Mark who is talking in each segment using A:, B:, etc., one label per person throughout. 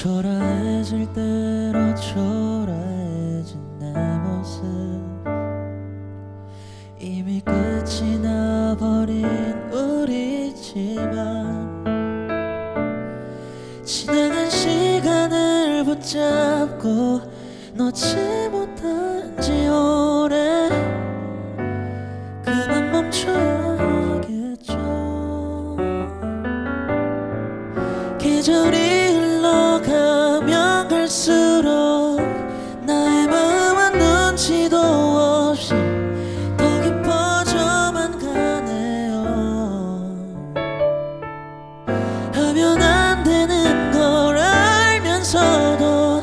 A: 초라해질 대로 초라해진 내 모습, 이미 끝이 나버린 우리지만 지나간 시간을 붙잡고 놓지 못한 지 오래, 그만 멈춰야겠죠. 계절이 흘러가면 갈수록 나의 마음은 눈치도 없이 더 깊어져만 가네요. 하면 안 되는 걸 알면서도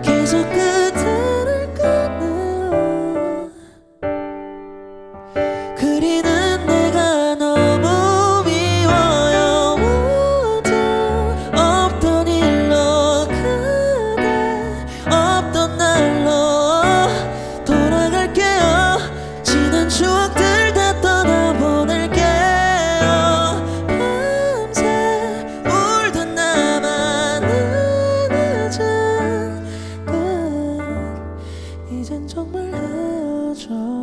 A: 계속 그대를 꺼내요. 그리는 내가 너무 미워요. 모두 없던 일로, 그대 없던 날로 돌아갈게요. 지난 추억들 다 떠나보낼게요. 밤새 울던 나만은 늦은 끝, 이젠 정말 헤어져요.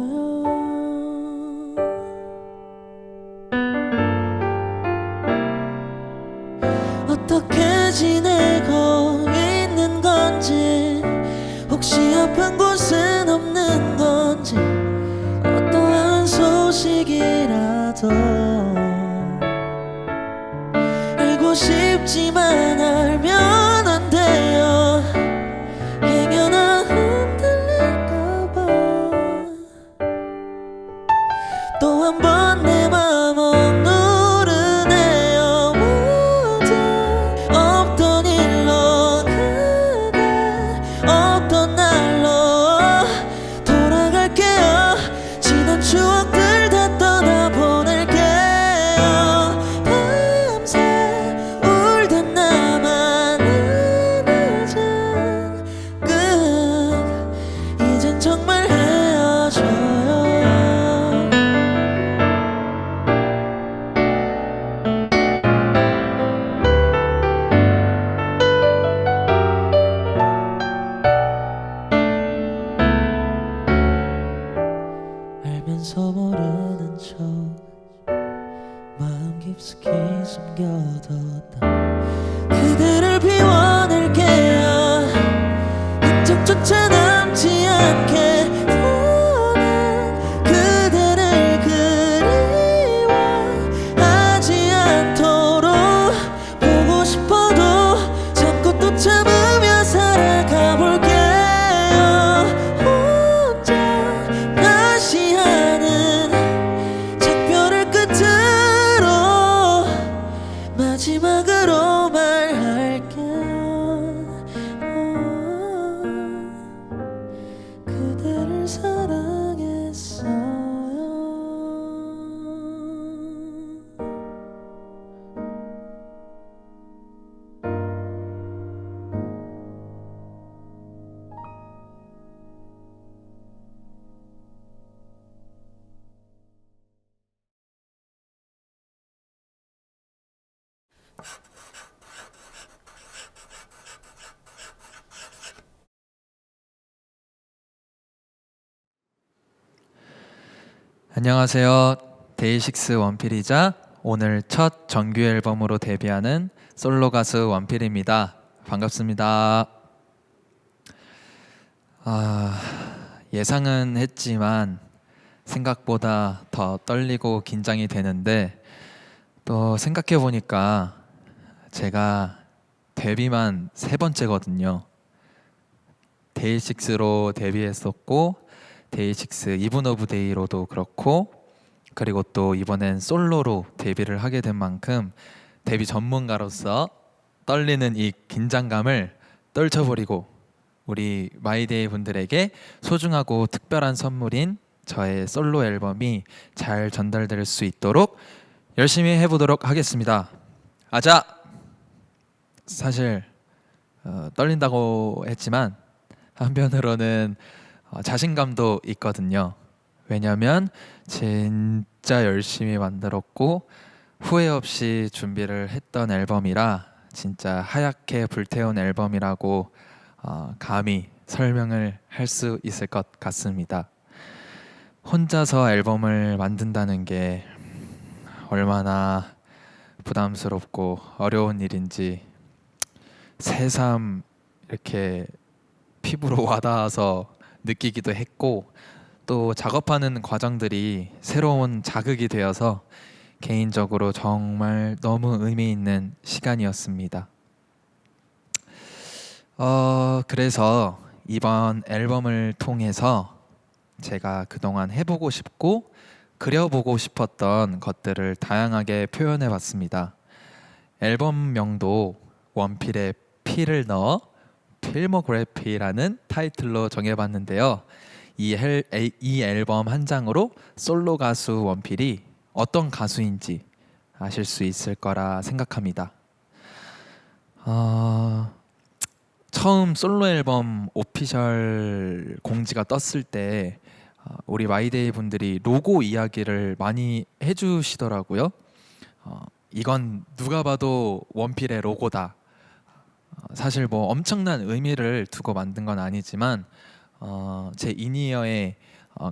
A: 어떻게 지내고 있는 건지, 혹시 아픈 곳은 없는 건지, 어떠한 소식이라도 알고 싶지만 알면 안 돼요. 행여나 흔들릴까봐 또 한 번 내 맘 억누르네요. 모두 없던 일로, 그대 없던 날로 돌아갈게요. 지난 추억들 다 떠나보낼게요. 밤새 울던 나만은 늦은 끝, 이젠 정말 헤어져요. 알면서 모르는 척 마음 깊숙이 숨겨뒀던 그대를 비워낼게요. 흔적조차 남지 않게 더는 그대를 그리워하지 않도록 보고 싶어도 참고 또 참으며 살아가 볼게요. 혼자 다시 하는 작별을 끝으로 마지막으로 말할게요. 그대를 사랑했어요.
B: 안녕하세요. 데이식스 원필이자 오늘 첫 정규 앨범으로 데뷔하는 솔로 가수 원필입니다. 반갑습니다. 예상은 했지만 생각보다 더 떨리고 긴장이 되는데, 또 생각해 보니까 제가 데뷔만 3번째거든요. 데이식스로 데뷔했었고, 데이식스 이븐 오브 데이로도 그렇고, 그리고 또 이번엔 솔로로 데뷔를 하게 된 만큼 데뷔 전문가로서 떨리는 이 긴장감을 떨쳐버리고 우리 마이데이 분들에게 소중하고 특별한 선물인 저의 솔로 앨범이 잘 전달될 수 있도록 열심히 해보도록 하겠습니다. 아자! 사실 떨린다고 했지만 한편으로는 자신감도 있거든요. 왜냐면 진짜 열심히 만들었고 후회 없이 준비를 했던 앨범이라 진짜 하얗게 불태운 앨범이라고 감히 설명을 할 수 있을 것 같습니다. 혼자서 앨범을 만든다는 게 얼마나 부담스럽고 어려운 일인지 새삼 이렇게 피부로 와닿아서 느끼기도 했고, 또 작업하는 과정들이 새로운 자극이 되어서 개인적으로 정말 너무 의미 있는 시간이었습니다. 그래서 이번 앨범을 통해서 제가 그동안 해보고 싶고 그려보고 싶었던 것들을 다양하게 표현해 봤습니다. 앨범명도 원필에 피를 넣어 필모그래피라는 타이틀로 정해봤는데요. 이 앨범 한 장으로 솔로 가수 원필이 어떤 가수인지 아실 수 있을 거라 생각합니다. 처음 솔로 앨범 오피셜 공지가 떴을 때 우리 마이데이 분들이 로고 이야기를 많이 해주시더라고요. 이건 누가 봐도 원필의 로고다. 사실 뭐 엄청난 의미를 두고 만든 건 아니지만 제 인이어에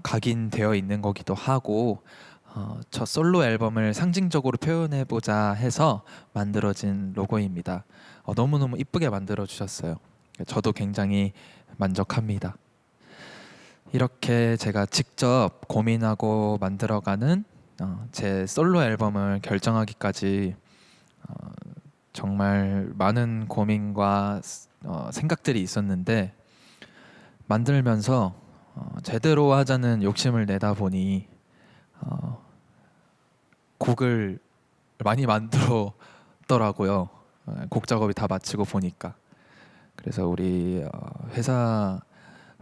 B: 각인되어 있는 거기도 하고 첫 솔로 앨범을 상징적으로 표현해보자 해서 만들어진 로고입니다. 너무너무 이쁘게 만들어 주셨어요. 저도 굉장히 만족합니다. 이렇게 제가 직접 고민하고 만들어가는 제 솔로 앨범을 결정하기까지 정말 많은 고민과 생각들이 있었는데, 만들면서 제대로 하자는 욕심을 내다 보니 곡을 많이 만들었더라고요. 곡 작업이 다 마치고 보니까. 그래서 우리 회사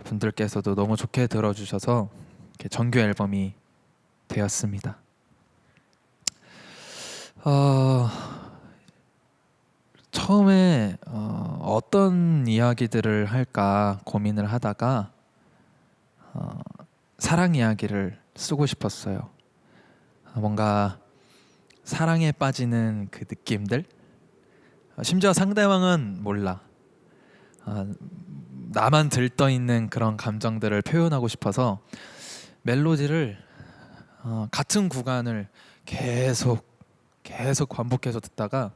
B: 분들께서도 너무 좋게 들어주셔서 이렇게 정규 앨범이 되었습니다. 처음에 어떤 이야기들을 할까 고민을 하다가 사랑 이야기를 쓰고 싶었어요. 뭔가 사랑에 빠지는 그 느낌들, 심지어 상대방은 몰라. 나만 들떠 있는 그런 감정들을 표현하고 싶어서 멜로디를 같은 구간을 계속 반복해서 듣다가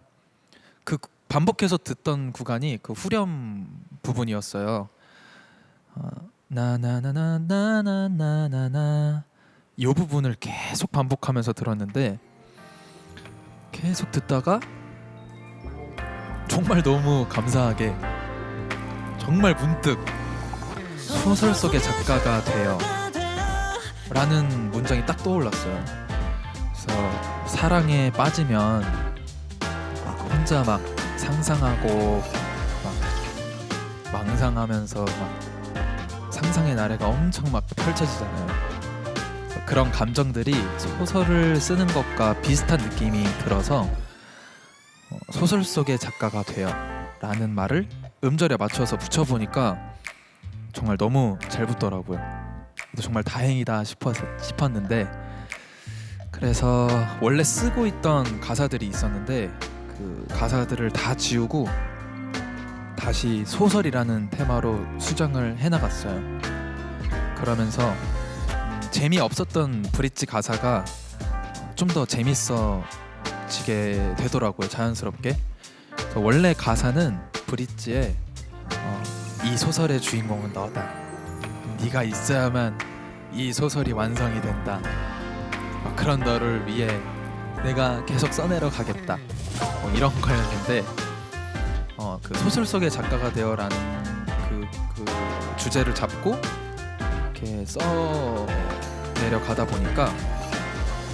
B: 그 반복해서 듣던 구간이 그 후렴 부분이었어요. 나나나나나나나나 이 부분을 계속 반복하면서 들었는데, 계속 듣다가 정말 너무 감사하게 정말 문득 소설 속의 작가가 되어 라는 문장이 딱 떠올랐어요. 그래서 사랑에 빠지면 막 혼자 막 상상하고 막 망상하면서 막 상상의 나래가 엄청 막 펼쳐지잖아요. 그런 감정들이 소설을 쓰는 것과 비슷한 느낌이 들어서 소설 속의 작가가 되어 라는 말을 음절에 맞춰서 붙여보니까 정말 너무 잘 붙더라고요. 정말 다행이다 싶었는데, 그래서 원래 쓰고 있던 가사들이 있었는데 그 가사들을 다 지우고 다시 소설이라는 테마로 수정을 해나갔어요. 그러면서 재미없었던 브릿지 가사가 좀 더 재밌어지게 되더라고요, 자연스럽게. 그래서 원래 가사는 브릿지에 이 소설의 주인공은 너다. 네가 있어야만 이 소설이 완성이 된다. 그런 너를 위해 내가 계속 써내려 가겠다. 이런 거였는데 그 소설 속의 작가가 되어라는 그 주제를 잡고 이렇게 써내려 가다 보니까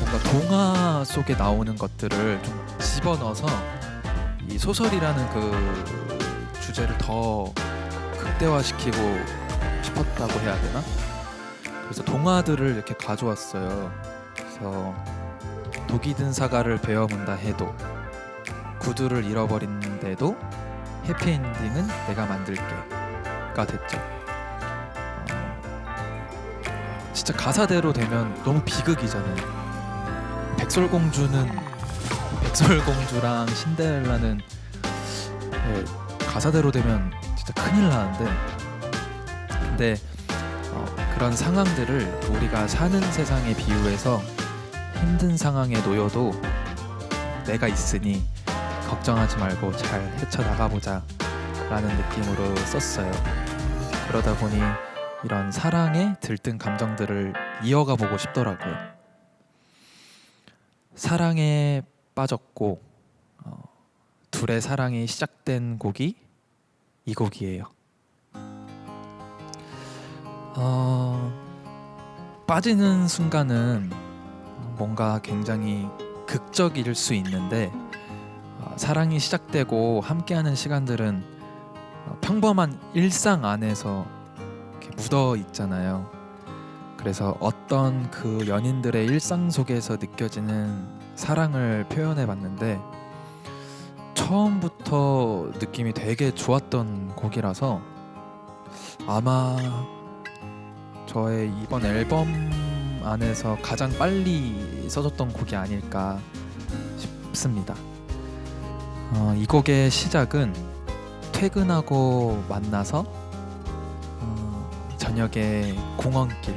B: 뭔가 동화 속에 나오는 것들을 좀 집어넣어서 이 소설이라는 그 주제를 더 극대화시키고 싶었다고 해야 되나? 그래서 동화들을 이렇게 가져왔어요. 그래서 독이 든 사과를 베어 문다 해도, 구두를 잃어버린데도 해피엔딩은 내가 만들게가 됐죠. 진짜 가사대로 되면 너무 비극이잖아요. 백설공주랑 신데렐라는 네, 가사대로 되면 진짜 큰일 나는데, 근데 그런 상황들을 우리가 사는 세상에 비유해서 힘든 상황에 놓여도 내가 있으니 걱정하지 말고 잘 헤쳐나가보자 라는 느낌으로 썼어요. 그러다 보니 이런 사랑에 들뜬 감정들을 이어가 보고 싶더라고요. 사랑에 빠졌고 둘의 사랑이 시작된 곡이 이 곡이에요. 빠지는 순간은 뭔가 굉장히 극적일 수 있는데 사랑이 시작되고 함께하는 시간들은 평범한 일상 안에서 이렇게 묻어 있잖아요. 그래서 어떤 그 연인들의 일상 속에서 느껴지는 사랑을 표현해 봤는데 처음부터 느낌이 되게 좋았던 곡이라서 아마 저의 이번 앨범 안에서 가장 빨리 써졌던 곡이 아닐까 싶습니다. 이 곡의 시작은 퇴근하고 만나서 저녁에 공원길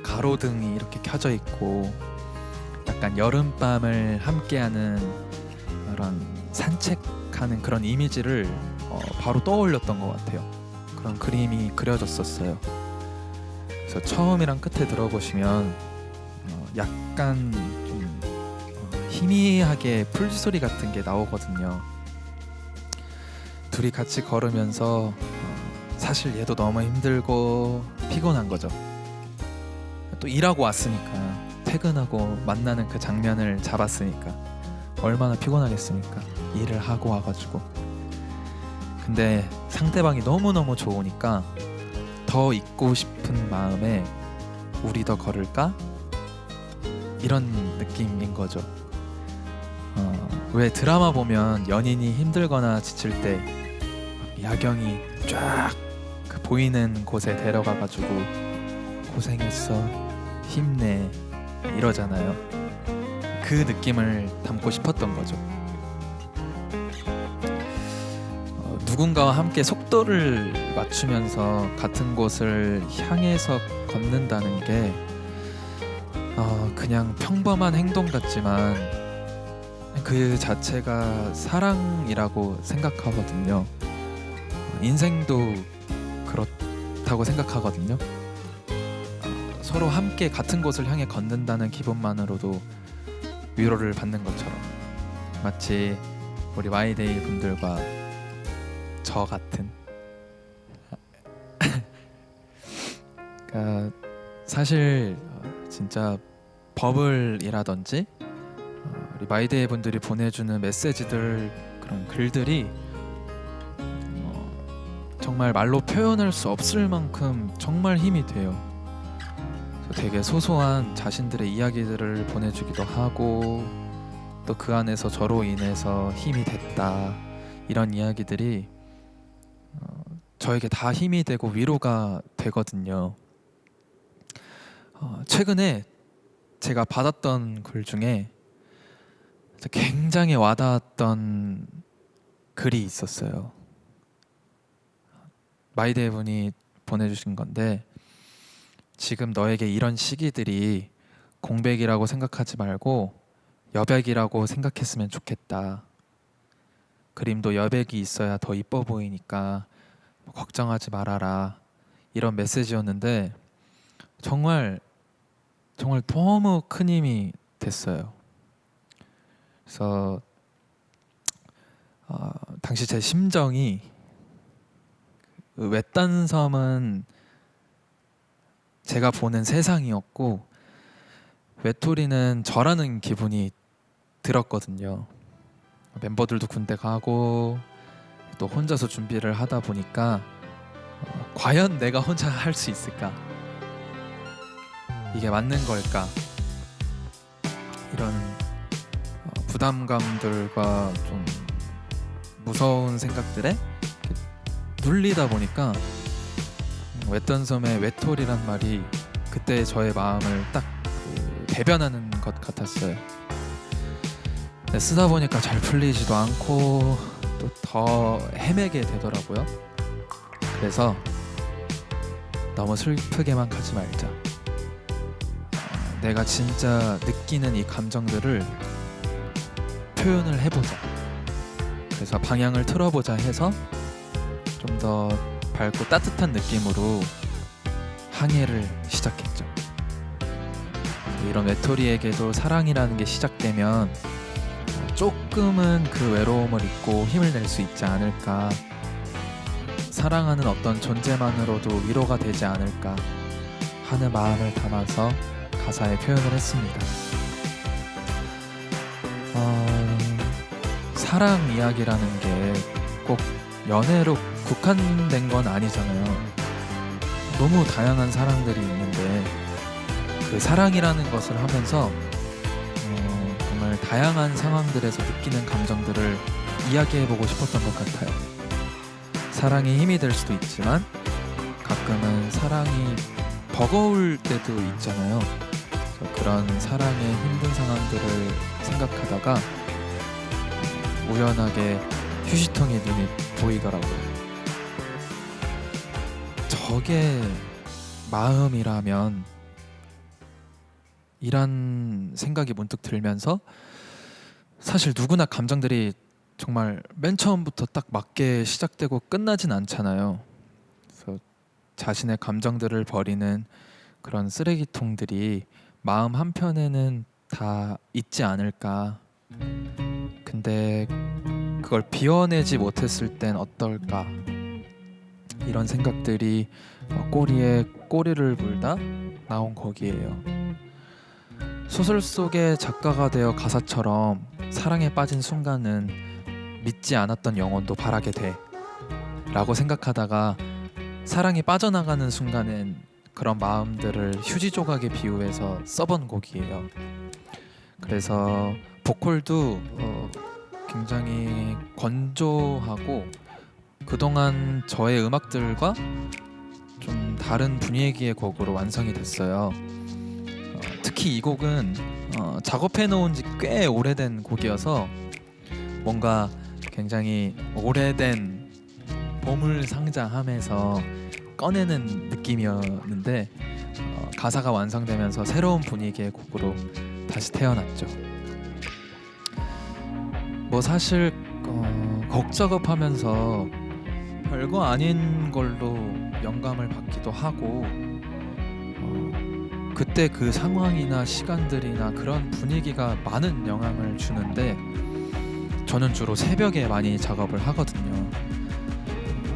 B: 가로등이 이렇게 켜져 있고 약간 여름밤을 함께하는 그런 산책하는 그런 이미지를 바로 떠올렸던 것 같아요. 그런 그림이 그려졌었어요. 그래서 처음이랑 끝에 들어보시면 약간 좀 희미하게 풀소리 같은 게 나오거든요. 둘이 같이 걸으면서 사실 얘도 너무 힘들고 피곤한 거죠. 또 일하고 왔으니까 퇴근하고 만나는 그 장면을 잡았으니까 얼마나 피곤하겠습니까? 일을 하고 와가지고. 근데 상대방이 너무너무 좋으니까 더 있고 싶은 마음에 우리 더 걸을까? 이런 느낌인 거죠. 왜 드라마 보면 연인이 힘들거나 지칠 때 야경이 쫙 그 보이는 곳에 데려가가지고 고생했어, 힘내 이러잖아요. 그 느낌을 담고 싶었던 거죠. 누군가와 함께 속도를 맞추면서 같은 곳을 향해서 걷는다는 게 그냥 평범한 행동 같지만 그 자체가 사랑이라고 생각하거든요. 인생도 그렇다고 생각하거든요. 서로 함께 같은 곳을 향해 걷는다는 기분만으로도 위로를 받는 것처럼 마치 우리 마이데이 분들과 저 같은 그러니까 사실 진짜 버블이라든지 우리 마이데이 분들이 보내주는 메시지들 그런 글들이 정말 말로 표현할 수 없을 만큼 정말 힘이 돼요. 되게 소소한 자신들의 이야기들을 보내주기도 하고 또 그 안에서 저로 인해서 힘이 됐다 이런 이야기들이 저에게 다 힘이 되고 위로가 되거든요. 최근에 제가 받았던 글 중에 굉장히 와닿았던 글이 있었어요. 마이데이 분이 보내주신 건데 지금 너에게 이런 시기들이 공백이라고 생각하지 말고 여백이라고 생각했으면 좋겠다. 그림도 여백이 있어야 더 이뻐 보이니까 걱정하지 말아라. 이런 메시지였는데 정말 너무 큰 힘이 됐어요. 그래서 당시 제 심정이 외딴 섬은 제가 보는 세상이었고 외톨이는 저라는 기분이 들었거든요. 멤버들도 군대 가고 또 혼자서 준비를 하다 보니까 과연 내가 혼자 할 수 있을까? 이게 맞는 걸까? 이런 부담감들과 좀 무서운 생각들에 눌리다 보니까 외딴 섬의 외톨이란 말이 그때 저의 마음을 딱 대변하는 것 같았어요. 쓰다 보니까 잘 풀리지도 않고 또 또 더 헤매게 되더라고요. 그래서 너무 슬프게만 가지 말자. 내가 진짜 느끼는 이 감정들을 표현을 해보자. 그래서 방향을 틀어보자 해서 좀 더 밝고 따뜻한 느낌으로 항해를 시작했죠. 이런 외톨이에게도 사랑이라는 게 시작되면 조금은 그 외로움을 잊고 힘을 낼 수 있지 않을까, 사랑하는 어떤 존재만으로도 위로가 되지 않을까 하는 마음을 담아서 가사에 표현을 했습니다. 사랑 이야기라는 게 꼭 연애로 국한된 건 아니잖아요. 너무 다양한 사랑들이 있는데 그 사랑이라는 것을 하면서 정말 다양한 상황들에서 느끼는 감정들을 이야기해보고 싶었던 것 같아요. 사랑이 힘이 될 수도 있지만 가끔은 사랑이 버거울 때도 있잖아요. 그런 사랑의 힘든 상황들을 생각하다가 우연하게 휴지통에 눈이 보이더라고요. 저게 마음이라면 이란 생각이 문득 들면서, 사실 누구나 감정들이 정말 맨 처음부터 딱 맞게 시작되고 끝나진 않잖아요. 그래서 자신의 감정들을 버리는 그런 쓰레기통들이 마음 한편에는 다 있지 않을까. 근데 그걸 비워내지 못했을 땐 어떨까, 이런 생각들이 꼬리에 꼬리를 물다 나온 곡이에요. 소설 속의 작가가 되어 가사처럼 사랑에 빠진 순간은 믿지 않았던 영혼도 바라게 돼 라고 생각하다가 사랑이 빠져나가는 순간엔 그런 마음들을 휴지 조각에 비유해서 써본 곡이에요. 그래서 보컬도 굉장히 건조하고 그동안 저의 음악들과 좀 다른 분위기의 곡으로 완성이 됐어요. 특히 이 곡은 작업해 놓은 지 꽤 오래된 곡이어서 뭔가 굉장히 오래된 보물 상자함에서 꺼내는 느낌이었는데 가사가 완성되면서 새로운 분위기의 곡으로 다시 태어났죠. 뭐 사실 곡 작업하면서 별거 아닌 걸로 영감을 받기도 하고 그때 그 상황이나 시간들이나 그런 분위기가 많은 영향을 주는데 저는 주로 새벽에 많이 작업을 하거든요.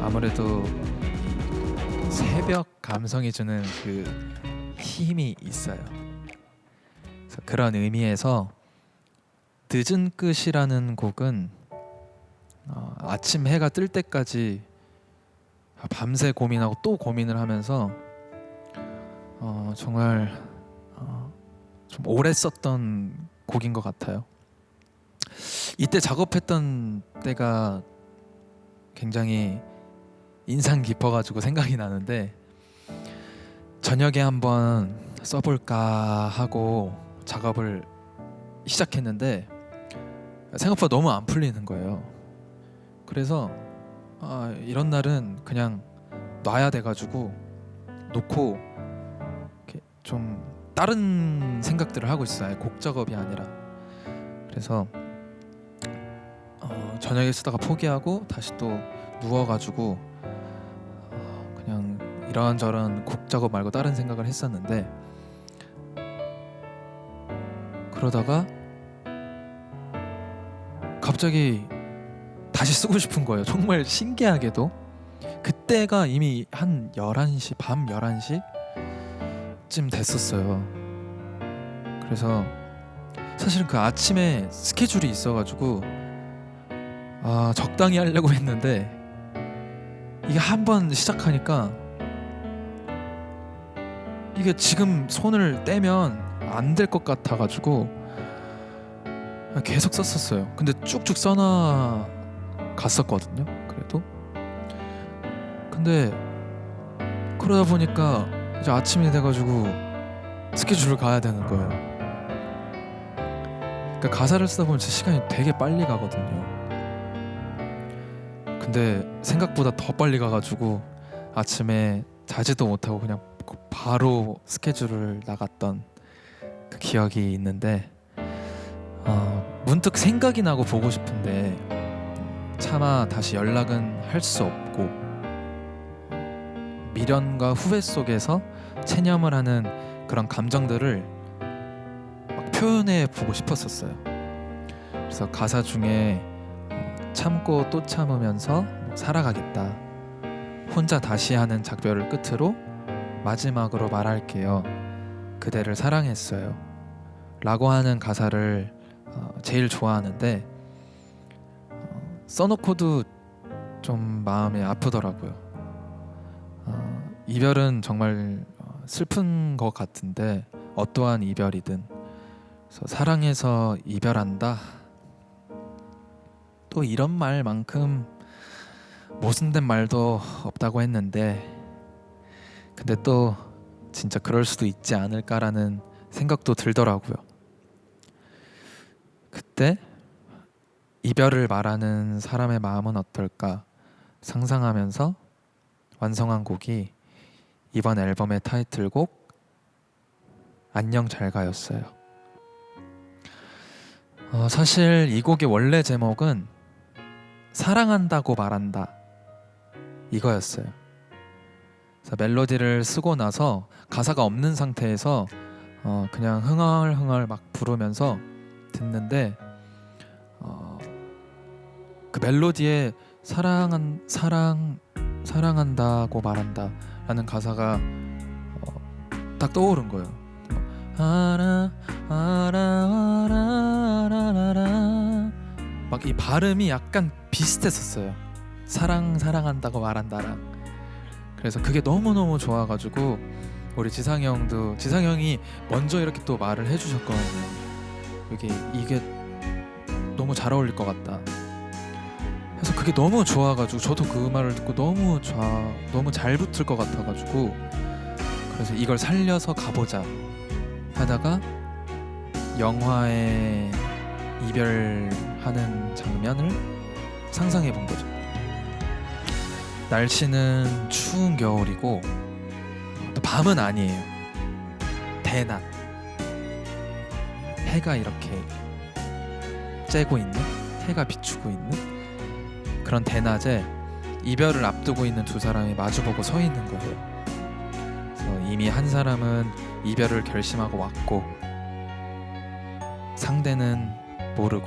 B: 아무래도 새벽 감성이 주는 그 힘이 있어요. 그래서 그런 의미에서 늦은 끝이라는 곡은 아침 해가 뜰 때까지 밤새 고민하고 또 고민을 하면서 정말 좀 오래 썼던 곡인 것 같아요. 이때 작업했던 때가 굉장히 인상 깊어가지고 생각이 나는데, 저녁에 한번 써볼까 하고 작업을 시작했는데 생각보다 너무 안 풀리는 거예요. 그래서 이런 날은 그냥 놔야 돼가지고 놓고 이렇게 좀 다른 생각들을 하고 있어요. 곡 작업이 아니라. 그래서 저녁에 쓰다가 포기하고 다시 또 누워가지고 그냥 이런저런 곡 작업 말고 다른 생각을 했었는데, 그러다가 갑자기 다시 쓰고 싶은 거예요. 정말 신기하게도 그때가 이미 한 11시, 밤 11시쯤 됐었어요. 그래서 사실은 그 아침에 스케줄이 있어가지고 적당히 하려고 했는데 이게 한번 시작하니까 이게 지금 손을 떼면 안 될 것 같아가지고 계속 썼었어요. 근데 쭉쭉 써나 갔었거든요. 그래도 근데 그러다 보니까 이제 아침이 돼가지고 스케줄을 가야 되는 거예요. 그러니까 가사를 쓰다 보면 제 시간이 되게 빨리 가거든요. 근데 생각보다 더 빨리 가가지고 아침에 자지도 못하고 그냥 바로 스케줄을 나갔던 그 기억이 있는데, 문득 생각이 나고 보고 싶은데 차마 다시 연락은 할 수 없고, 미련과 후회 속에서 체념을 하는 그런 감정들을 막 표현해 보고 싶었었어요. 그래서 가사 중에 참고 또 참으면서 살아가겠다, 혼자 다시 하는 작별을 끝으로 마지막으로 말할게요, 그대를 사랑했어요 라고 하는 가사를 제일 좋아하는데, 써놓고도 좀 마음이 아프더라고요. 이별은 정말 슬픈 것 같은데, 어떠한 이별이든, 그래서 사랑해서 이별한다, 또 이런 말만큼 모순된 말도 없다고 했는데, 근데 또 진짜 그럴 수도 있지 않을까라는 생각도 들더라고요. 그때 이별을 말하는 사람의 마음은 어떨까 상상하면서 완성한 곡이 이번 앨범의 타이틀곡 안녕 잘 가였어요. 사실 이 곡의 원래 제목은 사랑한다고 말한다 이거였어요. 그래서 멜로디를 쓰고 나서 가사가 없는 상태에서 그냥 흥얼흥얼 막 부르면서 듣는데, 그 멜로디에 사랑한다고 말한다 라는 가사가 딱 떠오른 거예요. 막 이 발음이 약간 비슷했었어요. 사랑한다고 말한다랑. 그래서 그게 너무너무 좋아가지고 우리 지상이 형이 먼저 이렇게 또 말을 해주셨거든요. 이게 너무 잘 어울릴 것 같다. 그래서 그게 너무 좋아가지고 저도 그 말을 듣고 너무 잘 붙을 것 같아가지고, 그래서 이걸 살려서 가보자 하다가 영화의 이별하는 장면을 상상해 본 거죠. 날씨는 추운 겨울이고 또 밤은 아니에요. 대낮, 해가 이렇게 쬐고 있는, 해가 비추고 있는 그런 대낮에 이별을 앞두고 있는 두 사람이 마주보고 서 있는 거예요. 그래서 이미 한 사람은 이별을 결심하고 왔고, 상대는 모르고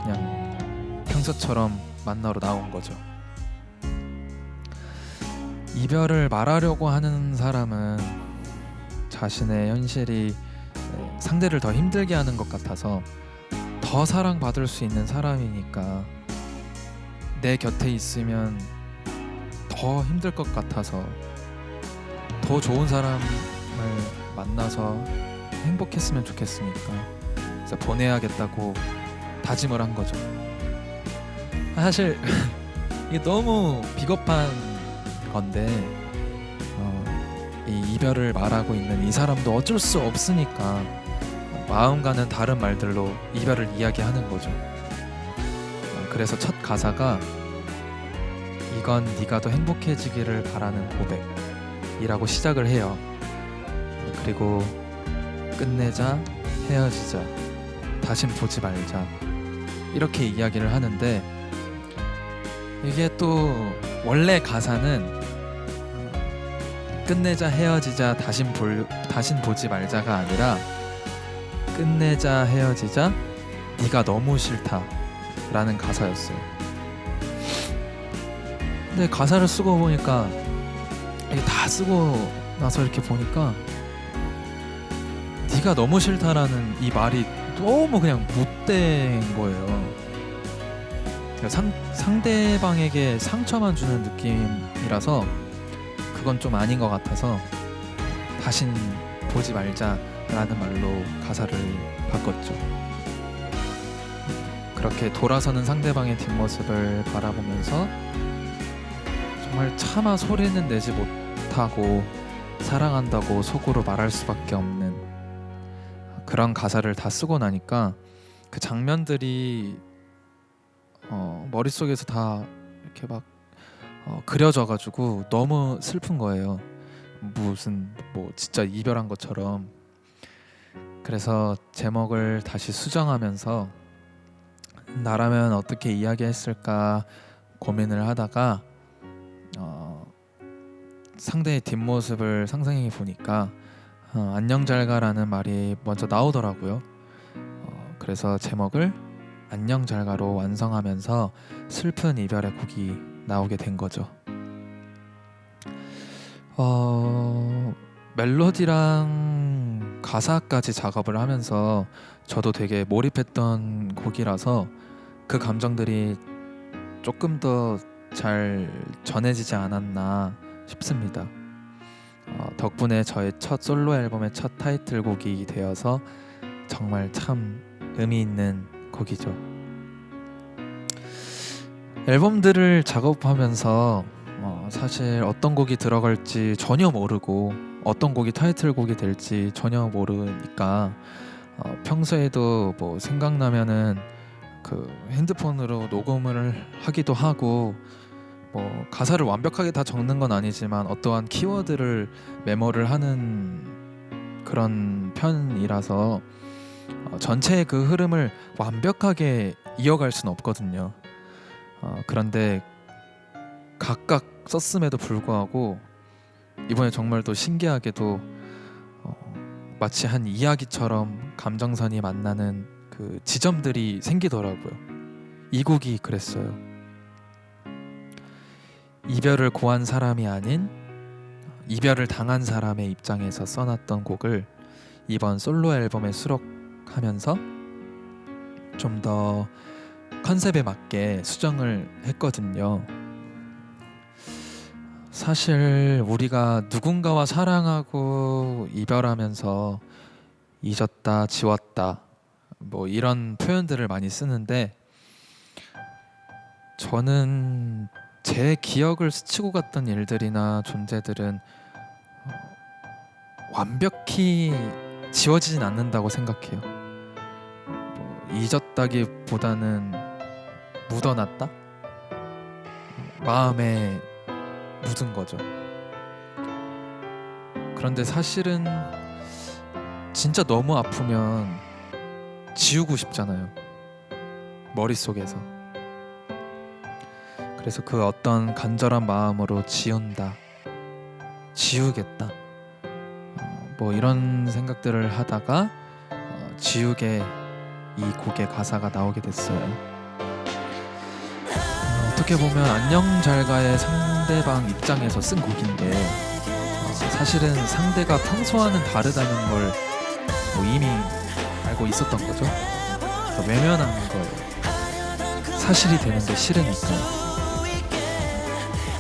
B: 그냥 평소처럼 만나러 나온 거죠. 이별을 말하려고 하는 사람은 자신의 현실이 상대를 더 힘들게 하는 것 같아서, 더 사랑받을 수 있는 사람이니까 내 곁에 있으면 더 힘들 것 같아서 더 좋은 사람을 만나서 행복했으면 좋겠으니까 그래서 보내야겠다고 다짐을 한 거죠. 사실 이게 너무 비겁한 건데, 이 이별을 말하고 있는 이 사람도 어쩔 수 없으니까 마음과는 다른 말들로 이별을 이야기하는 거죠. 그래서 첫 가사가 이건 네가 더 행복해지기를 바라는 고백이라고 시작을 해요. 그리고 끝내자, 헤어지자, 다신 보지 말자, 이렇게 이야기를 하는데, 이게 또 원래 가사는 끝내자, 헤어지자, 다신 보지 말자가 아니라 끝내자, 헤어지자, 네가 너무 싫다 라는 가사였어요. 근데 가사를 쓰고 보니까, 이게 다 쓰고 나서 이렇게 보니까 네가 너무 싫다라는 이 말이 너무 그냥 못된 거예요. 상대방에게 상처만 주는 느낌이라서 그건 좀 아닌 것 같아서 다신 보지 말자라는 말로 가사를 바꿨죠. 그렇게 돌아서는 상대방의 뒷모습을 바라보면서 정말 차마 소리는 내지 못하고 사랑한다고 속으로 말할 수밖에 없는 그런 가사를 다 쓰고 나니까 그 장면들이 머릿속에서 다 이렇게 막 그려져가지고 너무 슬픈 거예요. 무슨 뭐 진짜 이별한 것처럼. 그래서 제목을 다시 수정하면서 나라면 어떻게 이야기했을까 고민을 하다가 상대의 뒷모습을 상상해 보니까 안녕 잘 가라는 말이 먼저 나오더라고요. 그래서 제목을 안녕 잘 가로 완성하면서 슬픈 이별의 곡이 나오게 된 거죠. 멜로디랑 가사까지 작업을 하면서 저도 되게 몰입했던 곡이라서 그 감정들이 조금 더 잘 전해지지 않았나 싶습니다. 덕분에 저의 첫 솔로 앨범의 첫 타이틀곡이 되어서 정말 참 의미 있는 곡이죠. 앨범들을 작업하면서 사실 어떤 곡이 들어갈지 전혀 모르고 어떤 곡이 타이틀곡이 될지 전혀 모르니까 평소에도 뭐 생각나면은 그 핸드폰으로 녹음을 하기도 하고 뭐 가사를 완벽하게 다 적는 건 아니지만 어떠한 키워드를 메모를 하는 그런 편이라서 전체의 그 흐름을 완벽하게 이어갈 수는 없거든요. 그런데 각각 썼음에도 불구하고 이번에 정말 또 신기하게도 마치 한 이야기처럼 감정선이 만나는 그 지점들이 생기더라고요. 이 곡이 그랬어요. 이별을 고한 사람이 아닌 이별을 당한 사람의 입장에서 써놨던 곡을 이번 솔로 앨범에 수록하면서 좀 더 컨셉에 맞게 수정을 했거든요. 사실 우리가 누군가와 사랑하고 이별하면서 잊었다, 지웠다 뭐 이런 표현들을 많이 쓰는데 저는 제 기억을 스치고 갔던 일들이나 존재들은 완벽히 지워지진 않는다고 생각해요. 뭐 잊었다기보다는 묻어놨다? 마음에 묻은 거죠. 그런데 사실은 진짜 너무 아프면 지우고 싶잖아요. 머릿속에서. 그래서 그 어떤 간절한 마음으로 지운다, 지우겠다 뭐 이런 생각들을 하다가 지우개 이 곡의 가사가 나오게 됐어요. 어떻게 보면 안녕 잘가의 상대방 입장에서 쓴 곡인데 사실은 상대가 평소와는 다르다는 걸 뭐 이미 알고 있었던 거죠. 외면하는 걸 사실이 되는 게 싫으니까.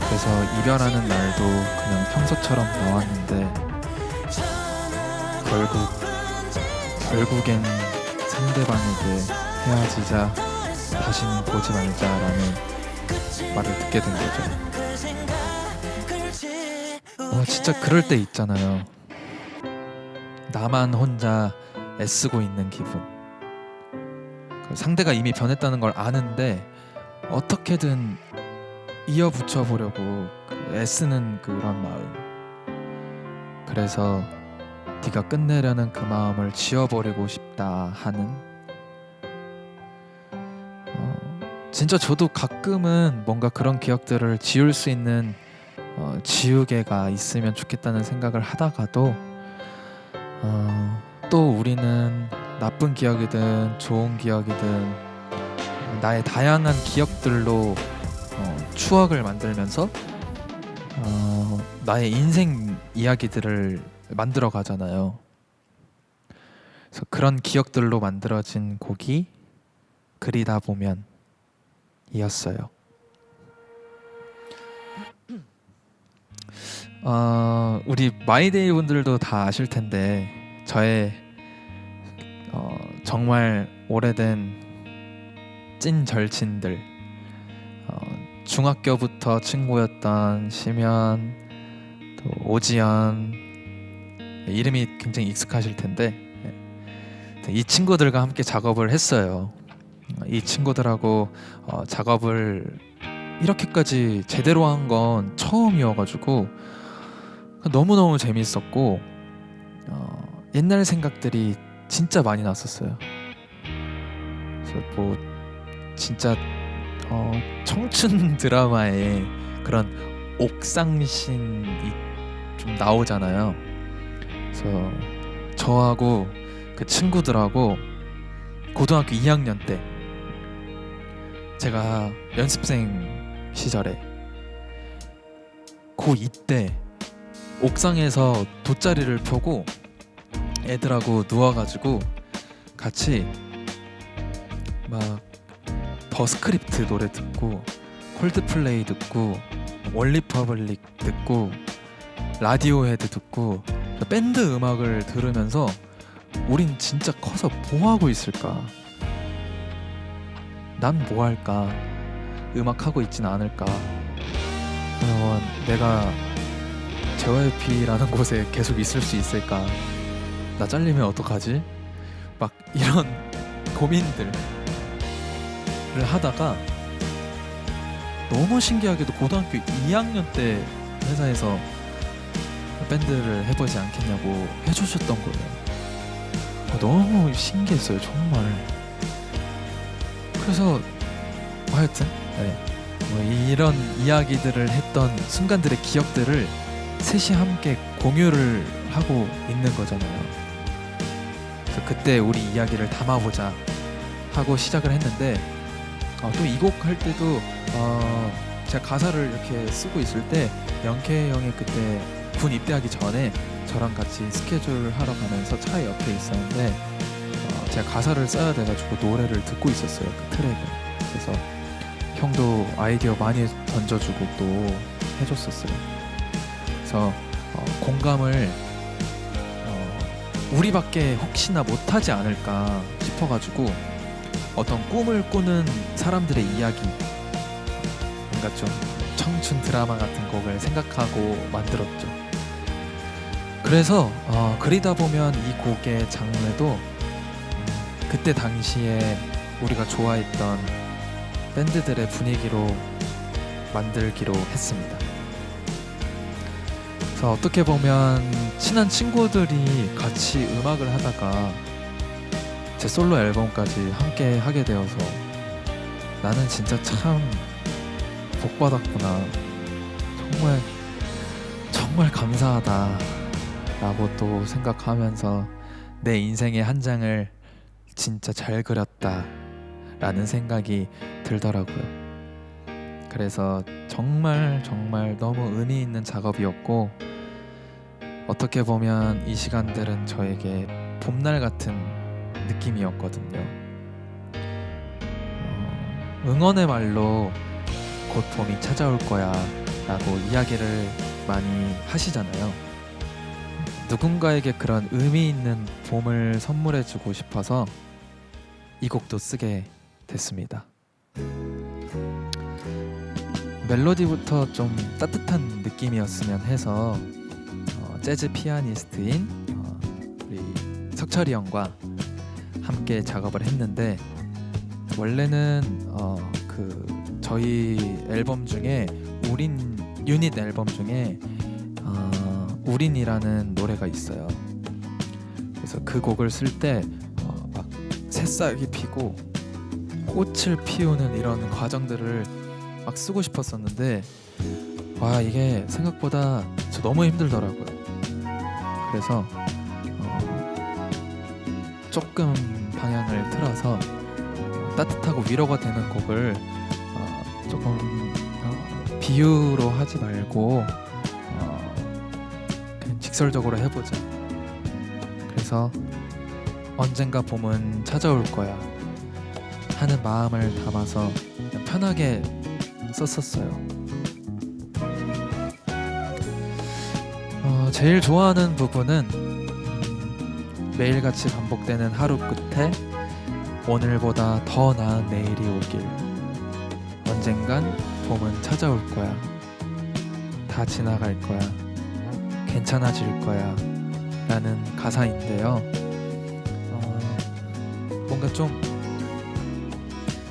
B: 그래서 이별하는 날도 그냥 평소처럼 나왔는데 결국엔 상대방에게 헤어지자, 다시는 보지 말자라는 말을 듣게 된 거죠. 진짜 그럴 때 있잖아요. 나만 혼자 애쓰고 있는 기분. 상대가 이미 변했다는 걸 아는데 어떻게든 이어붙여 보려고 애쓰는 그런 마음. 그래서 네가 끝내려는 그 마음을 지워버리고 싶다 하는. 진짜 저도 가끔은 뭔가 그런 기억들을 지울 수 있는 지우개가 있으면 좋겠다는 생각을 하다가도 또 우리는 나쁜 기억이든 좋은 기억이든 나의 다양한 기억들로 추억을 만들면서 나의 인생 이야기들을 만들어 가잖아요. 그래서 그런 기억들로 만들어진 곡이 그리다 보면 이었어요. 우리 마이데이 분들도 다 아실 텐데 저의 정말 오래된 찐 절친들, 중학교부터 친구였던 심연, 또 오지연, 이름이 굉장히 익숙하실 텐데 이 친구들과 함께 작업을 했어요. 이 친구들하고 작업을 이렇게까지 제대로 한 건 처음이어가지고 너무너무 재밌었고 옛날 생각들이 진짜 많이 났었어요. 그래서 뭐 진짜 청춘 드라마에 그런 옥상신이 좀 나오잖아요. 그래서 저하고 그 친구들하고 고등학교 2학년 때 제가 연습생 시절에 고2 때 옥상에서 돗자리를 펴고 애들하고 누워가지고 같이 막 더스크립트 노래 듣고 콜드플레이 듣고 원리퍼블릭 듣고 라디오헤드 듣고 밴드 음악을 들으면서 우린 진짜 커서 뭐 하고 있을까? 난 뭐 할까? 음악 하고 있진 않을까? 그러면 내가 JYP라는 곳에 계속 있을 수 있을까? 나 잘리면 어떡하지? 막 이런 고민들을 하다가 너무 신기하게도 고등학교 2학년 때 회사에서 밴드를 해보지 않겠냐고 해주셨던 거예요. 너무 신기했어요, 정말. 그래서 하여튼 뭐 이런 이야기들을 했던 순간들의 기억들을 셋이 함께 공유를 하고 있는 거잖아요. 그래서 그때 우리 이야기를 담아보자 하고 시작을 했는데 또 이 곡 할 때도 제가 가사를 이렇게 쓰고 있을 때 영케 형이 그때 군 입대하기 전에 저랑 같이 스케줄 하러 가면서 차에 옆에 있었는데 제가 가사를 써야 돼가지고 노래를 듣고 있었어요, 그 트랙을. 그래서 형도 아이디어 많이 던져주고 또 해줬었어요. 그래서 공감을 우리밖에 혹시나 못하지 않을까 싶어가지고 어떤 꿈을 꾸는 사람들의 이야기, 뭔가 좀 청춘 드라마 같은 곡을 생각하고 만들었죠. 그래서 그리다 보면 이 곡의 장르도 그때 당시에 우리가 좋아했던 밴드들의 분위기로 만들기로 했습니다. 그래서 어떻게 보면 친한 친구들이 같이 음악을 하다가 제 솔로 앨범까지 함께 하게 되어서 나는 진짜 참 복받았구나, 정말 감사하다 라고 또 생각하면서 내 인생의 한 장을 진짜 잘 그렸다 라는 생각이 들더라고요. 그래서 정말 너무 의미 있는 작업이었고, 어떻게 보면 이 시간들은 저에게 봄날 같은 느낌이었거든요. 응원의 말로 곧 봄이 찾아올 거야 라고 이야기를 많이 하시잖아요. 누군가에게 그런 의미 있는 봄을 선물해주고 싶어서 이 곡도 쓰게 됐습니다. 멜로디부터 좀 따뜻한 느낌이었으면 해서 재즈 피아니스트인 우리 석철이 형과 함께 작업을 했는데, 원래는 저희 앨범 중에 유닛 앨범 중에 우린이라는 노래가 있어요. 그래서 그 곡을 쓸 때 막 새싹이 피고 꽃을 피우는 이런 과정들을 막 쓰고 싶었었는데 이게 생각보다 너무 힘들더라고요. 그래서 조금 방향을 틀어서 따뜻하고 위로가 되는 곡을 조금 비유로 하지 말고 그냥 직설적으로 해보자. 그래서 언젠가 봄은 찾아올 거야 하는 마음을 담아서 그냥 편하게 썼었어요. 제일 좋아하는 부분은 매일같이 반복되는 하루 끝에 오늘보다 더 나은 내일이 오길, 언젠간 봄은 찾아올 거야, 다 지나갈 거야, 괜찮아질 거야 라는 가사인데요. 뭔가 좀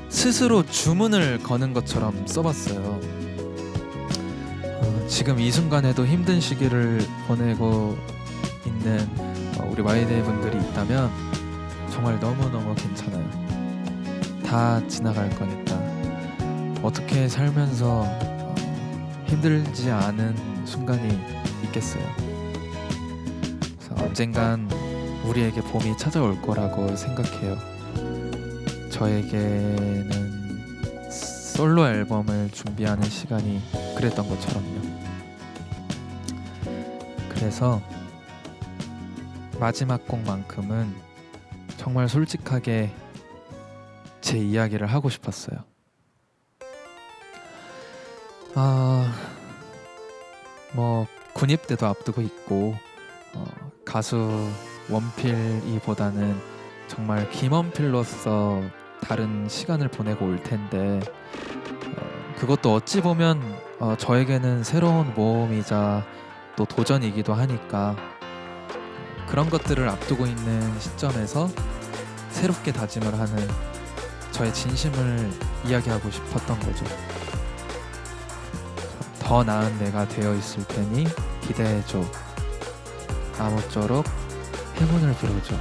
B: 스스로 주문을 거는 것처럼 써봤어요. 지금 이 순간에도 힘든 시기를 보내고 있는 우리 마이데이 분들이 있다면 정말 너무너무 괜찮아요. 다 지나갈 거니까. 어떻게 살면서 힘들지 않은 순간이 있겠어요. 그래서 언젠간 우리에게 봄이 찾아올 거라고 생각해요. 저에게는 솔로 앨범을 준비하는 시간이 그랬던 것처럼요. 그래서 마지막 곡만큼은 정말 솔직하게 제 이야기를 하고 싶었어요. 뭐 군입대도 앞두고 있고 가수 원필이보다는 정말 김원필로서 다른 시간을 보내고 올 텐데 그것도 어찌 보면 저에게는 새로운 모험이자 또 도전이기도 하니까 그런 것들을 앞두고 있는 시점에서 새롭게 다짐을 하는 저의 진심을 이야기하고 싶었던 거죠. 더 나은 내가 되어 있을 테니 기대해줘. 아무쪼록 행운을 빌어줘.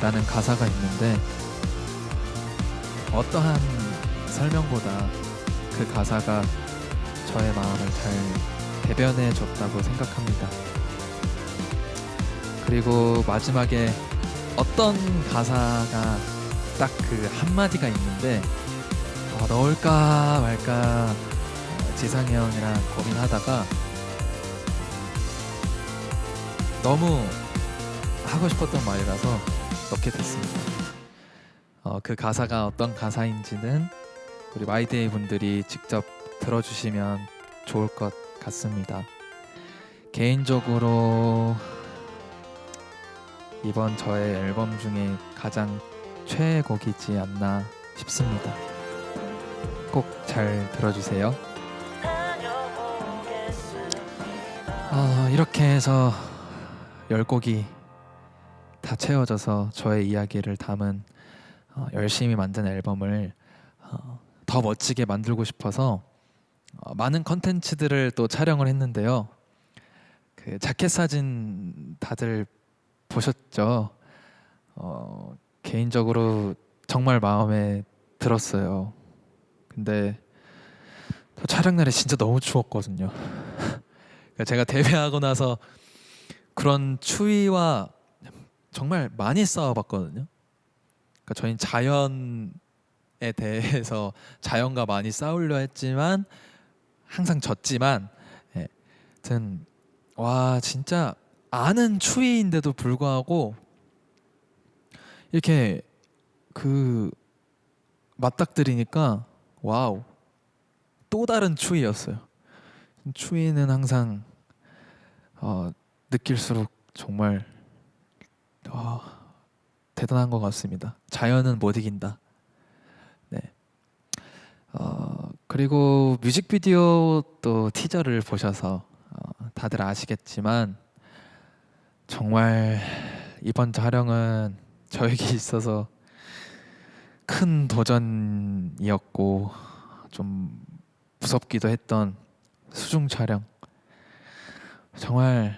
B: 라는 가사가 있는데 어떠한 설명보다 그 가사가 저의 마음을 잘 대변해 줬다고 생각합니다. 그리고 마지막에 어떤 가사가 딱 그 한마디가 있는데 넣을까 말까 지상이 형이랑 고민하다가 너무 하고 싶었던 말이라서 넣게 됐습니다. 그 가사가 어떤 가사인지는 우리 마이데이 분들이 직접 들어주시면 좋을 것 같습니다. 개인적으로 이번 저의 앨범 중에 가장 최애곡이지 않나 싶습니다. 꼭 잘 들어주세요. 이렇게 해서 10곡이 다 채워져서 저의 이야기를 담은 열심히 만든 앨범을 더 멋지게 만들고 싶어서 많은 컨텐츠들을 또 촬영을 했는데요. 그 자켓 사진 다들 보셨죠? 개인적으로 정말 마음에 들었어요. 근데 촬영 날에 진짜 너무 추웠거든요. 제가 데뷔하고 나서 그런 추위와 정말 많이 싸워봤거든요. 그러니까 저희는 자연에 대해서 자연과 많이 싸우려 했지만 항상 졌지만, 하여튼 와 진짜 아는 추위인데도 불구하고 이렇게 그 맞닥뜨리니까 와우 또 다른 추위였어요. 추위는 항상 느낄수록 정말 대단한 것 같습니다. 자연은 못 이긴다. 네. 그리고 뮤직비디오 또 티저를 보셔서 다들 아시겠지만 정말 이번 촬영은 저에게 있어서 큰 도전이었고 좀 무섭기도 했던 수중 촬영 정말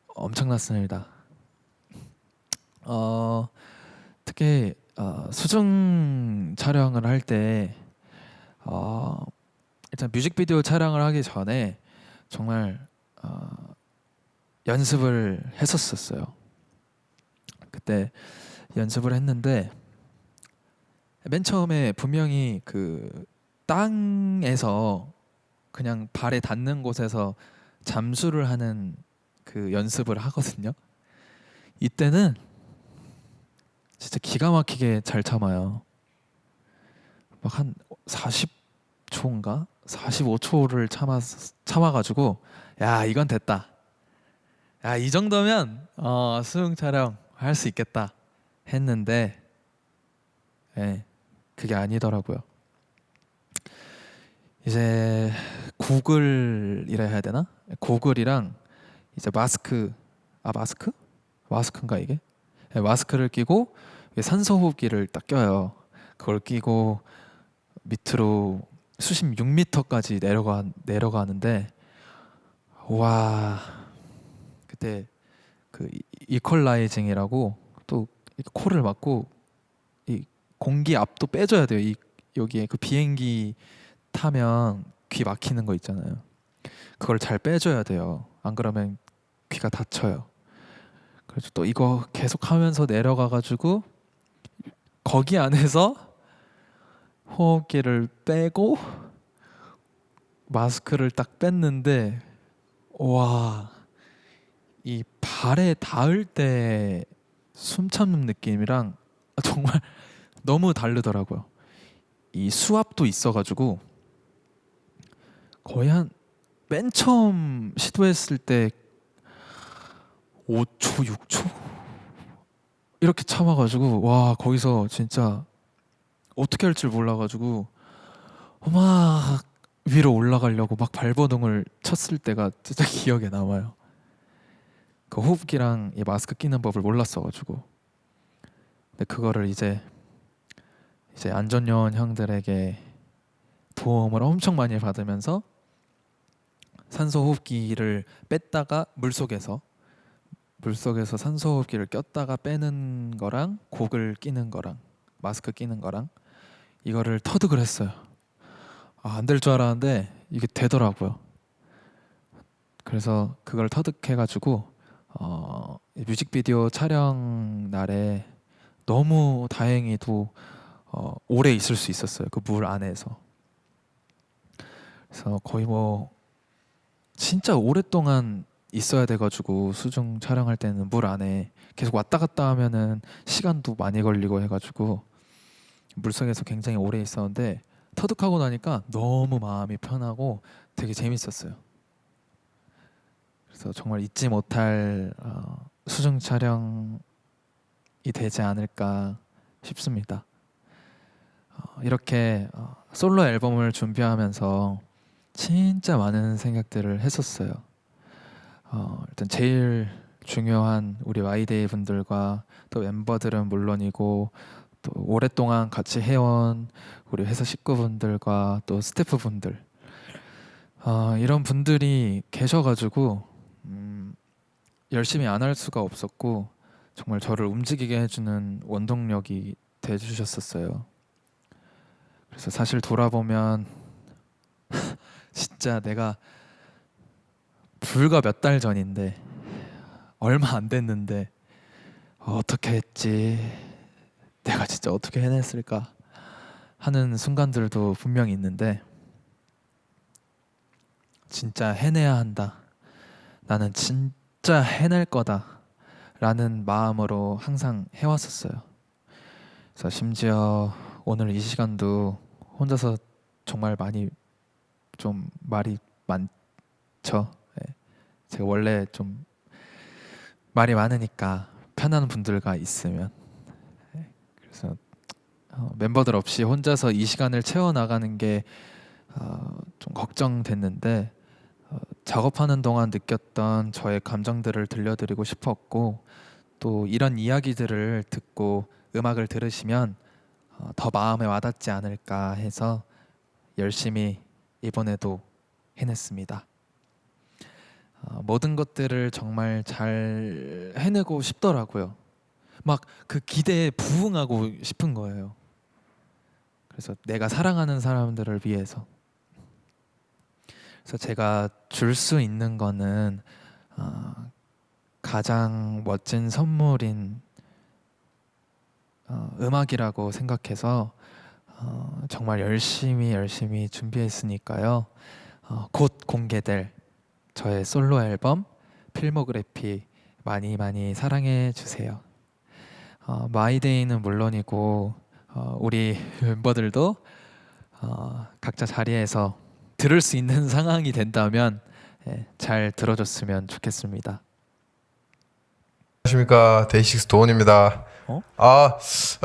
B: 엄청났습니다. 특히 수중 촬영을 할 때 일단 뮤직비디오 촬영을 하기 전에 정말 연습을 했었어요. 그때 연습을 했는데 맨 처음에 분명히 그 땅에서 그냥 발에 닿는 곳에서 잠수를 하는 그 연습을 하거든요. 이때는 진짜 기가 막히게 잘 참아요. 막 한 40초인가 45초를 참아가지고 야 이건 됐다. 야 이 정도면 수중 촬영 할 수 있겠다 했는데 그게 아니더라고요. 이제 고글이라 해야 되나? 고글이랑 이제 마스크인가 이게? 마스크를 끼고 산소 호흡기를 딱 껴요. 그걸 끼고 밑으로 수심 6m까지 내려가는데 와, 그때 그 이퀄라이징이라고 또 코를 막고 이 공기 압도 빼줘야 돼요. 이 여기에 그 비행기 타면 귀 막히는 거 있잖아요. 그걸 잘 빼줘야 돼요. 안 그러면 귀가 다쳐요. 그래서 또 이거 계속 하면서 내려가가지고 거기 안에서 호흡기를 빼고 마스크를 딱 뺐는데 와, 이 발에 닿을 때 숨 참는 느낌이랑 정말 너무 다르더라고요. 이 수압도 있어가지고 거의 한 맨 처음 시도했을 때 5초, 6초 이렇게 참아가지고 와 거기서 진짜 어떻게 할 줄 몰라가지고 막 위로 올라가려고 막 발버둥을 쳤을 때가 진짜 기억에 남아요. 그 호흡기랑 이 마스크 끼는 법을 몰랐어가지고 근데 그거를 이제 안전요원 형들에게 도움을 엄청 많이 받으면서 산소 호흡기를 뺐다가 물속에서 산소 호흡기를 꼈다가 빼는 거랑 곡을 끼는 거랑 마스크 끼는 거랑 이거를 터득을 했어요. 안 될 줄 알았는데 이게 되더라고요. 그래서 그걸 터득해가지고 뮤직비디오 촬영 날에 너무 다행히도 오래 있을 수 있었어요. 그 물 안에서. 그래서 거의 뭐 진짜 오랫동안 있어야 돼가지고 수중 촬영할 때는 물 안에 계속 왔다 갔다 하면은 시간도 많이 걸리고 해가지고 물속에서 굉장히 오래 있었는데 터득하고 나니까 너무 마음이 편하고 되게 재밌었어요. 그래서 정말 잊지 못할 수중 촬영이 되지 않을까 싶습니다. 이렇게 솔로 앨범을 준비하면서 진짜 많은 생각들을 했었어요. 일단 제일 중요한 우리 와이데이 분들과 또 멤버들은 물론이고 또 오랫동안 같이 해온 우리 회사 식구분들과 또 스태프분들 이런 분들이 계셔가지고 열심히 안 할 수가 없었고 정말 저를 움직이게 해주는 원동력이 돼주셨었어요. 그래서 사실 돌아보면 진짜 내가 불과 몇 달 전인데 얼마 안 됐는데 어떻게 했지? 내가 진짜 어떻게 해냈을까? 하는 순간들도 분명히 있는데 진짜 해내야 한다. 나는 진짜 해낼 거다. 라는 마음으로 항상 해왔었어요. 그래서 심지어 오늘 이 시간도 혼자서 정말 많이 좀 말이 많죠. 네. 제가 원래 좀 말이 많으니까 편한 분들과 있으면 그래서 멤버들 없이 혼자서 이 시간을 채워나가는 게 좀 걱정됐는데 작업하는 동안 느꼈던 저의 감정들을 들려드리고 싶었고 또 이런 이야기들을 듣고 음악을 들으시면 더 마음에 와닿지 않을까 해서 열심히 이번에도 해냈습니다. 모든 것들을 정말 잘 해내고 싶더라고요. 막 그 기대에 부응하고 싶은 거예요. 그래서 내가 사랑하는 사람들을 위해서. 그래서 제가 줄 수 있는 거는 가장 멋진 선물인 음악이라고 생각해서 정말 열심히 준비했으니까요. 곧 공개될 저의 솔로 앨범 필모그래피 많이 사랑해 주세요. 마이데이는 물론이고 우리 멤버들도 각자 자리에서 들을 수 있는 상황이 된다면 잘 들어줬으면 좋겠습니다.
C: 안녕하십니까, 데이식스 도원입니다.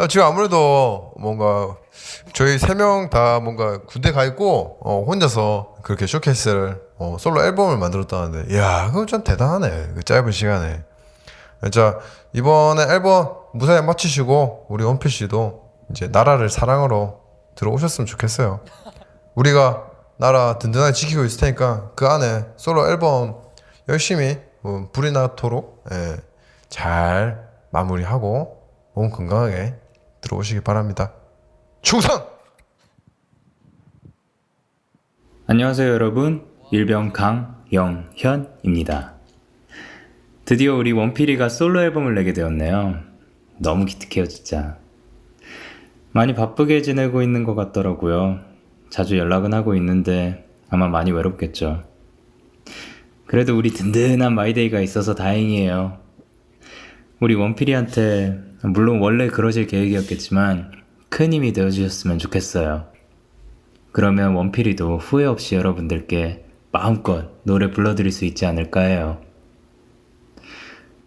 C: 지금 아무래도 뭔가 저희 세 명 다 뭔가 군대 가 있고 혼자서 그렇게 쇼케이스를 솔로 앨범을 만들었다는데, 이야, 그거 좀 대단하네. 그 짧은 시간에. 진짜 이번에 앨범 무사히 마치시고 우리 원필 씨도 이제 나라를 사랑으로 들어오셨으면 좋겠어요. 우리가 나라 든든하게 지키고 있을 테니까 그 안에 솔로 앨범 열심히 불이 나도록 잘 마무리하고 몸 건강하게 들어오시기 바랍니다. 충성!
D: 안녕하세요 여러분, 일병 강영현입니다. 드디어 우리 원필이가 솔로 앨범을 내게 되었네요. 너무 기특해요 진짜. 많이 바쁘게 지내고 있는 것 같더라고요. 자주 연락은 하고 있는데 아마 많이 외롭겠죠. 그래도 우리 든든한 마이데이가 있어서 다행이에요. 우리 원필이한테 물론 원래 그러실 계획이었겠지만 큰 힘이 되어주셨으면 좋겠어요. 그러면 원필이도 후회 없이 여러분들께 마음껏 노래 불러드릴 수 있지 않을까 해요.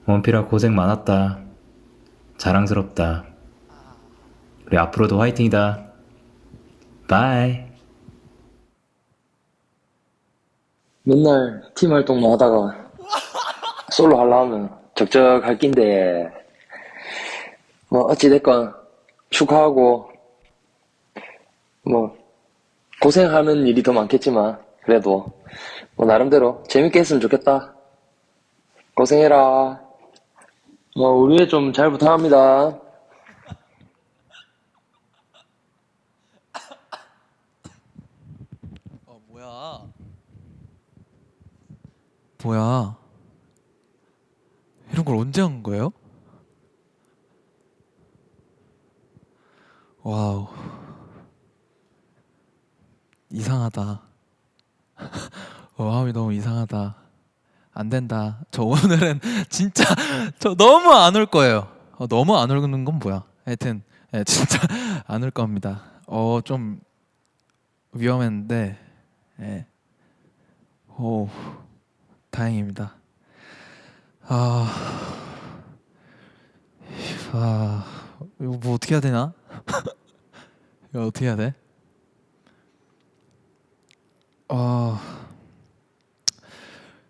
D: 원필아 고생 많았다. 자랑스럽다. 우리 앞으로도 화이팅이다. 바이.
E: 맨날 팀 활동만 하다가 솔로 하려면 적적할 낀데 뭐 어찌됐건 축하하고 뭐 고생하는 일이 더 많겠지만 그래도 뭐 나름대로 재밌게 했으면 좋겠다. 고생해라. 뭐 우리 좀 잘 부탁합니다.
B: 뭐야? 이런 걸 언제 한 거예요? 와우. 이상하다. 마음이 너무 이상하다. 안 된다. 저 오늘은 진짜 저 너무 안 올 거예요. 너무 안 오는 건 뭐야? 하여튼 진짜 안 올 겁니다. 좀 위험했는데, 오, 다행입니다. 이거 뭐 어떻게 해야 되나? 이거 어떻게 해야 돼?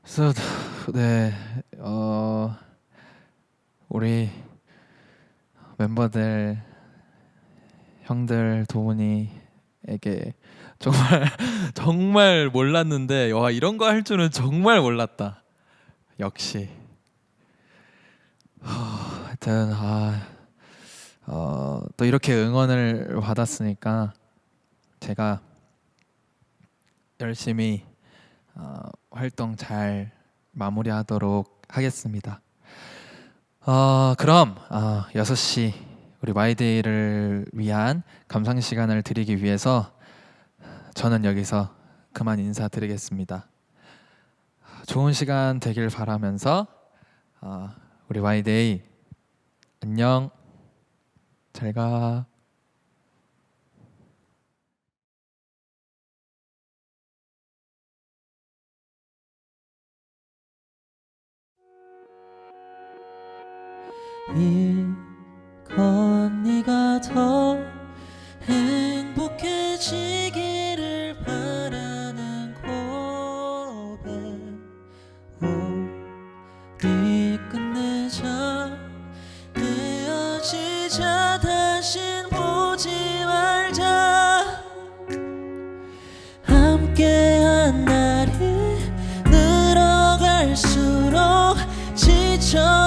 B: 그래서 우리 멤버들, 형들, 도훈이에게 정말 정말 몰랐는데 와 이런 거 할 줄은 정말 몰랐다. 역시. 하여튼 또 이렇게 응원을 받았으니까 제가 열심히 활동 잘 마무리하도록 하겠습니다. 그럼 6시 우리 마이데이를 위한 감상 시간을 드리기 위해서 저는 여기서 그만 인사드리겠습니다. 좋은 시간 되길 바라면서 우리 마이데이 안녕. 잘 가.
A: 이건 네가 더 행복해지기를 바라는 고백. 우리 끝내자. 헤어지자. 다신 보지 말자. 함께한 날이 늘어갈수록 지쳐